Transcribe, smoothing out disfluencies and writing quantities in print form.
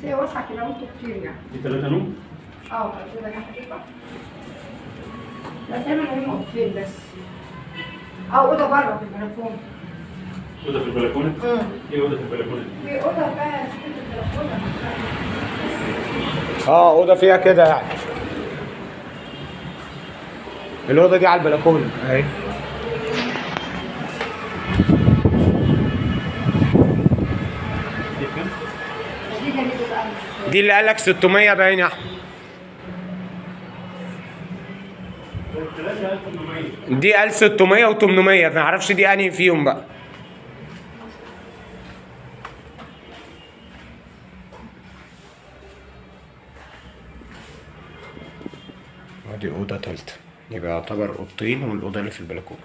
هي واسعة كده وانتوا كتير يعني. دي 3 نوم؟ اه كده حقيقة. لا تعمل هم اوضتين بس. اوضة بره في البلكونة. اوضه في البلكونه؟ ايه اوضه في البلكونه؟ في اوضة بقى في البلكونة. اوضه فيها كده يعني. الاوضه دي على البلكونه اهي. دي كام؟ دي اللي قالك 600 باين يا احمد. 3800. دي قال 600 و800، ما اعرفش دي انهي فيهم بقى. ادي اوضه تالته، يبقى يعتبر اوضتين والاوضه اللي في البلكونه.